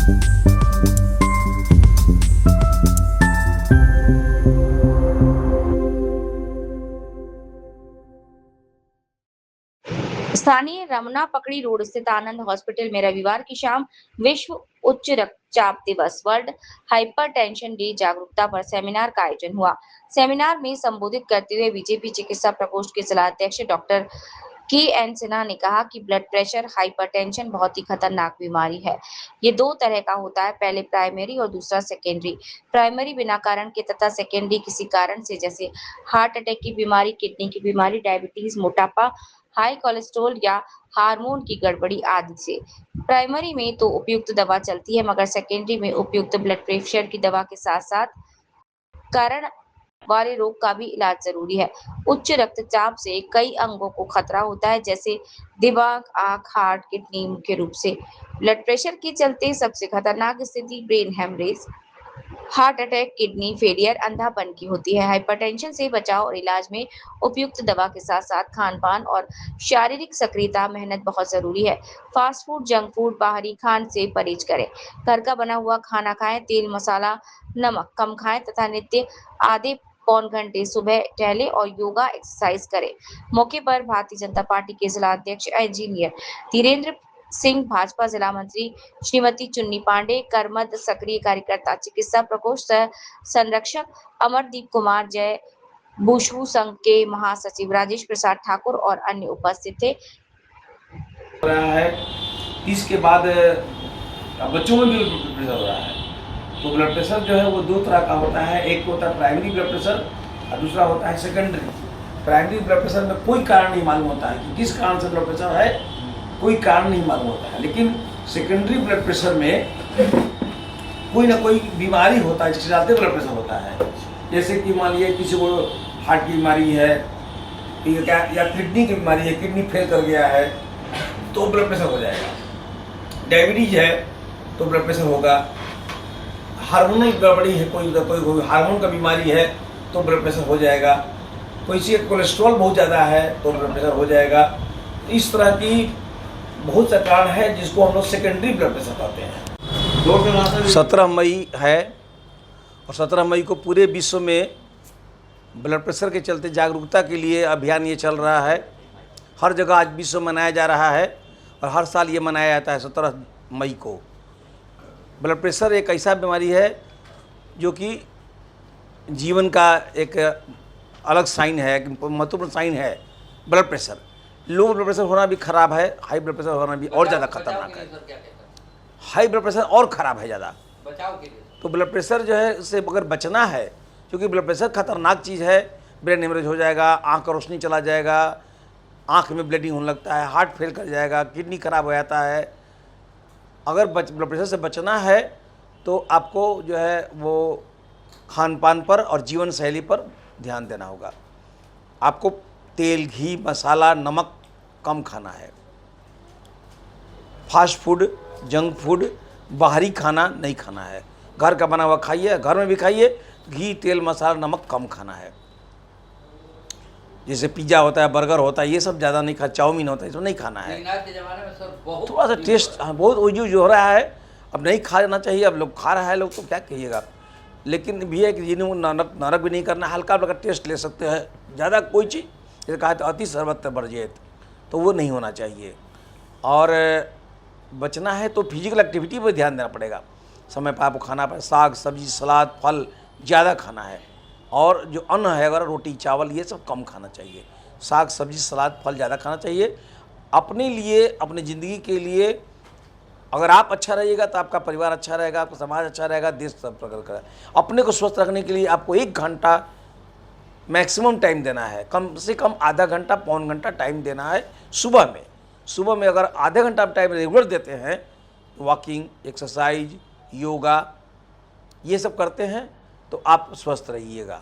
स्थानीय रमना पकड़ी रोड स्थित आनंद हॉस्पिटल में रविवार की शाम विश्व उच्च रक्तचाप दिवस वर्ल्ड हाइपरटेंशन डे जागरूकता पर सेमिनार का आयोजन हुआ। सेमिनार में संबोधित करते हुए बीजेपी चिकित्सा प्रकोष्ठ के जिला अध्यक्ष डॉक्टर के.एन. सिन्हा ने कहा कि ब्लड प्रेशर हाइपरटेंशन बहुत ही खतरनाक बीमारी है। ये दो तरह का होता है, पहले प्राइमरी और दूसरा सेकेंडरी। प्राइमरी बिना कारण के तथा सेकेंडरी किसी कारण से, जैसे हार्ट अटैक की बीमारी, किडनी की बीमारी, डायबिटीज, मोटापा, हाई कोलेस्ट्रॉल या हार्मोन की गड़बड़ी आदि से। प्राइमरी में तो उपयुक्त दवा चलती है, मगर सेकेंडरी में उपयुक्त ब्लड प्रेशर की दवा के साथ साथ कारण वाले रोग का भी इलाज जरूरी है। उच्च रक्तचाप से कई अंगों को खतरा होता है, जैसे दिमाग, आंख, हार्ट, किडनी मुख्य रूप से। ब्लड प्रेशर के चलते सबसे खतरनाक स्थिति brain haemorrhage, heart attack, kidney failure, अंधापन की होती है। हाइपरटेंशन से बचाव और इलाज में उपयुक्त दवा के साथ साथ खान पान और शारीरिक सक्रियता मेहनत बहुत जरूरी है। फास्ट फूड, जंक फूड, बाहरी खान से परहेज करें। घर का बना हुआ खाना खाएं, तेल मसाला नमक कम खाएं तथा नित्य आधे पौन घंटे सुबह टहले और योगा एक्सरसाइज करें। मौके पर भारतीय जनता पार्टी के जिला अध्यक्ष इंजीनियर धीरेन्द्र सिंह, भाजपा जिला मंत्री श्रीमती चुन्नी पांडे, करमद सक्रिय कार्यकर्ता, चिकित्सा प्रकोष्ठ संरक्षक अमरदीप कुमार, जय बुशु संघ के महासचिव राजेश प्रसाद ठाकुर और अन्य उपस्थित थे। रहा है इसके बाद बच्चों में भी ब्लड प्रेशर हो रहा है। तो ब्लड प्रेशर जो है वो दो तरह का होता है, एक होता है प्राइमरी ब्लड प्रेशर और दूसरा होता है सेकेंडरी। प्राइमरी ब्लड प्रेशर में कोई कारण नहीं मालूम होता है कि किस कारण से ब्लड प्रेशर है, कोई कारण नहीं मालूम होता है। लेकिन सेकेंडरी ब्लड प्रेशर में कोई ना कोई बीमारी होता है जिसके चलते ब्लड प्रेशर होता है। जैसे कि मान लीजिए किसी को हार्ट की बीमारी है या किडनी की बीमारी है, किडनी फेल कर गया है तो ब्लड प्रेशर हो जाएगा। डायबिटीज है तो ब्लड प्रेशर होगा। हार्मोनल गड़बड़ी है, कोई हार्मोन का बीमारी है तो ब्लड प्रेशर हो जाएगा। कोई सी कोलेस्ट्रॉल बहुत ज़्यादा है तो ब्लड प्रेशर हो जाएगा। इस तरह की बहुत से कारण है जिसको हम लोग सेकेंडरी ब्लड प्रेशर कहते हैं। 17 मई है और 17 मई को पूरे विश्व में ब्लड प्रेशर के चलते जागरूकता के लिए अभियान ये चल रहा है। हर जगह आज विश्व मनाया जा रहा है और हर साल ये मनाया जाता है 17 मई को। ब्लड प्रेशर एक ऐसा बीमारी है जो कि जीवन का एक अलग साइन है, एक महत्वपूर्ण साइन है। Blood pressure, low blood pressure होना भी खराब है, हाई ब्लड प्रेशर होना भी और ज़्यादा खतरनाक है। हाई ब्लड प्रेशर और ख़राब है ज़्यादा। तो ब्लड प्रेशर जो है उससे अगर बचना है, क्योंकि ब्लड प्रेशर खतरनाक चीज़ है। ब्रेन हेमरेज हो जाएगा, आँख का रोशनी चला जाएगा, आँख में ब्लीडिंग होने लगता है, हार्ट फेल कर जाएगा, किडनी खराब हो जाता है। अगर ब्लड प्रेशर से बचना है तो आपको जो है वो खान पान पर और जीवन शैली पर ध्यान देना होगा। आपको तेल, घी, मसाला, नमक कम खाना है। फास्ट फूड, जंक फूड, बाहरी खाना नहीं खाना है। घर का बना हुआ खाइए, घर में भी खाइए। घी, तेल, मसाला, नमक कम खाना है। जैसे पिज़्ज़ा होता है, बर्गर होता है, ये सब ज़्यादा नहीं खा, चाउमीन होता है, इसको नहीं खाना है। के ज़माने में सर बहुत थोड़ा सा टेस्ट बहुत यूज हो रहा है, अब नहीं खाना चाहिए। अब लोग खा रहा है लोग तो क्या कहिएगा। लेकिन भी है कि जिन्हें नरक भी नहीं करना, हल्का हल्का टेस्ट ले सकते हैं। ज़्यादा कोई चीज़ जैसे कहा तो अति सर्वत्र वर्जित, तो वो नहीं होना चाहिए। और बचना है तो फिजिकल एक्टिविटी पर ध्यान देना पड़ेगा। समय पर आपको खाना पड़े, साग सब्जी, सलाद, फल ज़्यादा खाना है। और जो अन्न है, अगर रोटी चावल ये सब कम खाना चाहिए। साग सब्जी, सलाद, फल ज़्यादा खाना चाहिए। अपने लिए, अपनी ज़िंदगी के लिए अगर आप अच्छा रहिएगा तो आपका परिवार अच्छा रहेगा, आपका समाज अच्छा रहेगा, देश सब प्रगति करेगा। अपने को स्वस्थ रखने के लिए आपको 1 घंटा मैक्सिमम टाइम देना है, कम से कम आधा घंटा, पौन घंटा टाइम देना है सुबह में। सुबह में अगर आधे घंटा आप टाइम रेगुलर देते हैं, वॉकिंग, एक्सरसाइज, योगा ये सब करते हैं तो आप स्वस्थ रहिएगा।